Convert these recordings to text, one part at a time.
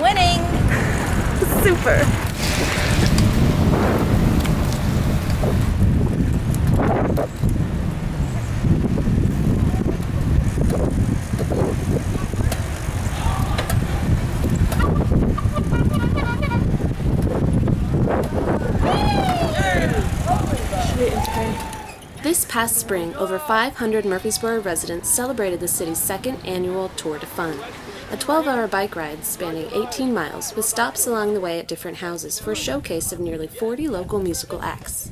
winning! Super! This past spring, over 500 Murfreesboro residents celebrated the city's second annual Tour de Fun, a 12-hour bike ride spanning 18 miles with stops along the way at different houses for a showcase of nearly 40 local musical acts.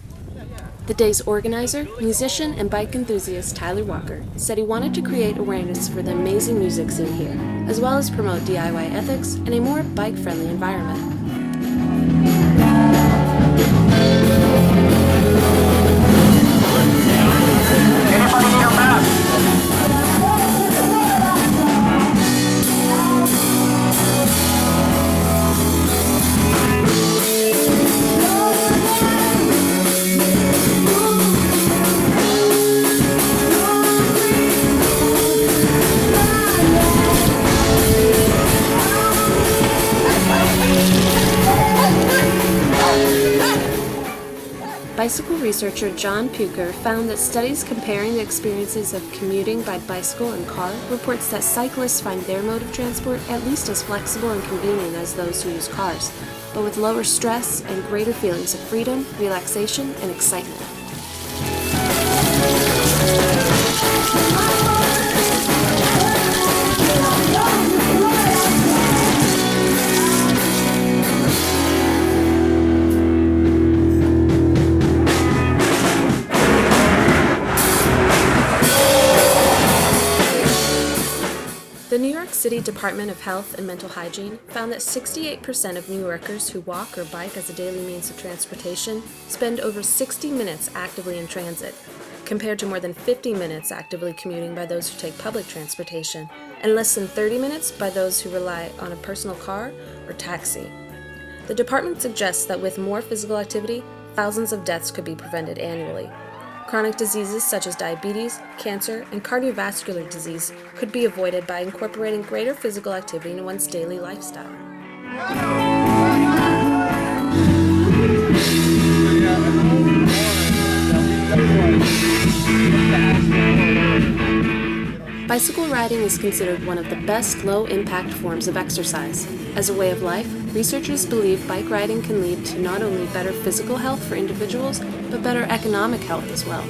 The day's organizer, musician, and bike enthusiast Tyler Walker said he wanted to create awareness for the amazing music scene here, as well as promote DIY ethics and a more bike-friendly environment. Bicycle researcher John Puker found that studies comparing the experiences of commuting by bicycle and car reports that cyclists find their mode of transport at least as flexible and convenient as those who use cars, but with lower stress and greater feelings of freedom, relaxation, and excitement. The New York City Department of Health and Mental Hygiene found that 68% of New Yorkers who walk or bike as a daily means of transportation spend over 60 minutes actively in transit, compared to more than 50 minutes actively commuting by those who take public transportation, and less than 30 minutes by those who rely on a personal car or taxi. The department suggests that with more physical activity, thousands of deaths could be prevented annually. Chronic diseases such as diabetes, cancer, and cardiovascular disease could be avoided by incorporating greater physical activity into one's daily lifestyle. Bicycle riding is considered one of the best low-impact forms of exercise. As a way of life, researchers believe bike riding can lead to not only better physical health for individuals, but better economic health as well.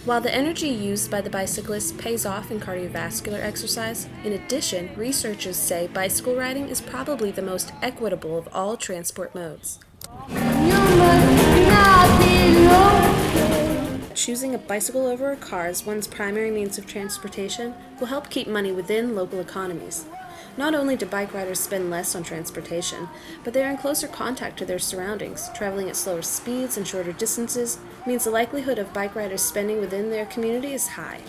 While the energy used by the bicyclist pays off in cardiovascular exercise, in addition, researchers say bicycle riding is probably the most equitable of all transport modes. Choosing a bicycle over a car as one's primary means of transportation will help keep money within local economies. Not only do bike riders spend less on transportation, but they are in closer contact to their surroundings. Traveling at slower speeds and shorter distances means the likelihood of bike riders spending within their community is high.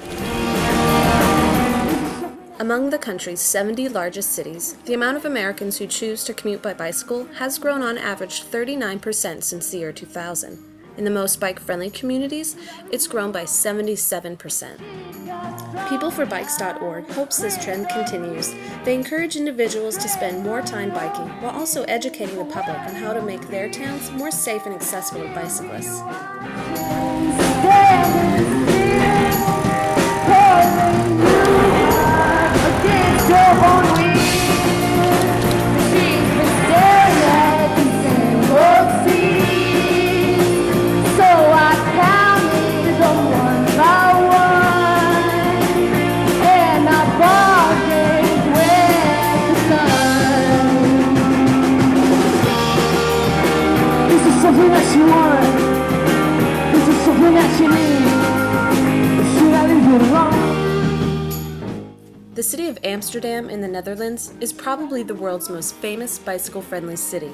Among the country's 70 largest cities, the amount of Americans who choose to commute by bicycle has grown on average 39% since the year 2000. In the most bike-friendly communities, it's grown by 77%. Peopleforbikes.org hopes this trend continues. They encourage individuals to spend more time biking while also educating the public on how to make their towns more safe and accessible to bicyclists. Something that you want. This is something that you need. Should I leave it alone? The city of Amsterdam in the Netherlands is probably the world's most famous bicycle-friendly city.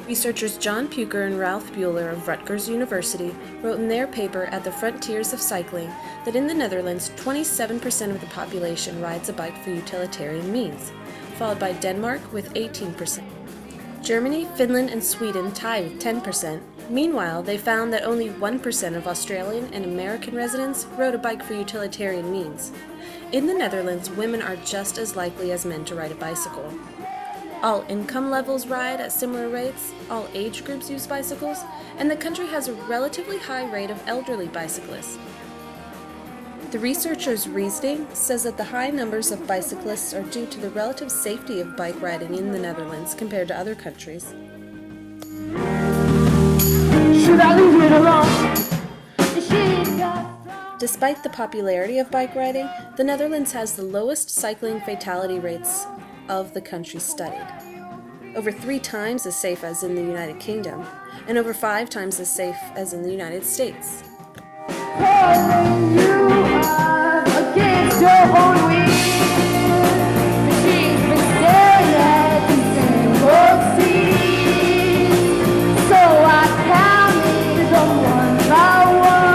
Researchers John Puker and Ralph Bueller of Rutgers University wrote in their paper At the Frontiers of Cycling that in the Netherlands, 27% of the population rides a bike for utilitarian means, followed by Denmark with 18%. Germany, Finland, and Sweden tie with 10%. Meanwhile, they found that only 1% of Australian and American residents rode a bike for utilitarian means. In the Netherlands, women are just as likely as men to ride a bicycle. All income levels ride at similar rates, all age groups use bicycles, and the country has a relatively high rate of elderly bicyclists. The researchers' reasoning says that the high numbers of bicyclists are due to the relative safety of bike riding in the Netherlands compared to other countries. Should I leave it alone? Despite the popularity of bike riding, the Netherlands has the lowest cycling fatality rates of the countries studied. Over 3 times as safe as in the United Kingdom, and over 5 times as safe as in the United States. Calling you up against your own will. She's been staring at the same old scene. So I counted them one by one,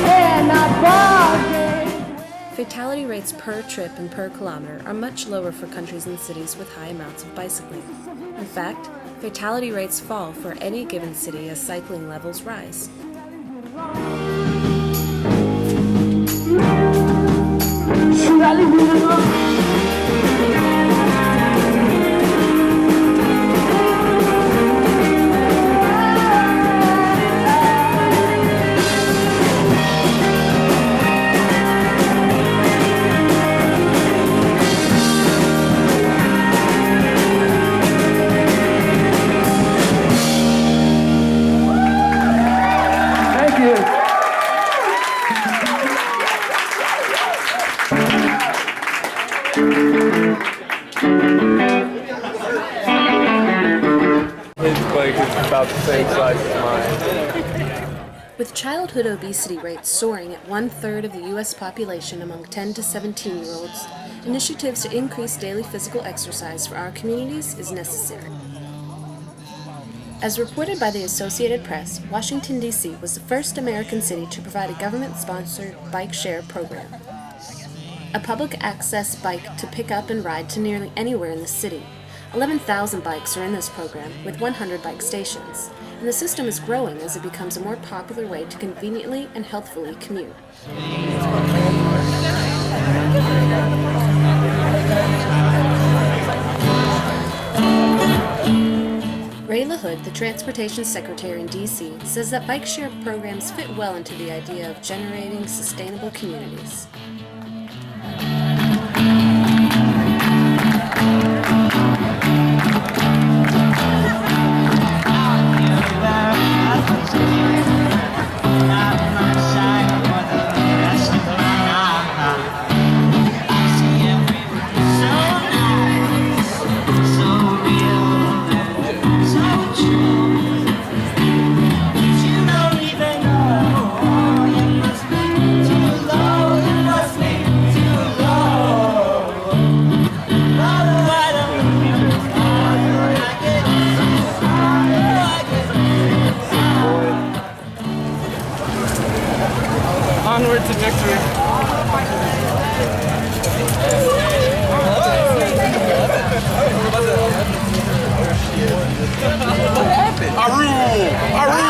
and I bargained. Fatality rates per trip and per kilometer are much lower for countries and cities with high amounts of bicycling. In fact, fatality rates fall for any given city as cycling levels rise. Should I leave it alone? Thank you. His bike is about the same size as mine. With childhood obesity rates soaring at 1/3 of the U.S. population among 10 to 17-year-olds, initiatives to increase daily physical exercise for our communities is necessary. As reported by the Associated Press, Washington, D.C. was the first American city to provide a government-sponsored bike share program. A public access bike to pick up and ride to nearly anywhere in the city. 11,000 bikes are in this program, with 100 bike stations, and the system is growing as it becomes a more popular way to conveniently and healthfully commute. Ray LaHood, the Transportation Secretary in D.C., says that bike share programs fit well into the idea of generating sustainable communities. Onward to victory. What happened? I rule!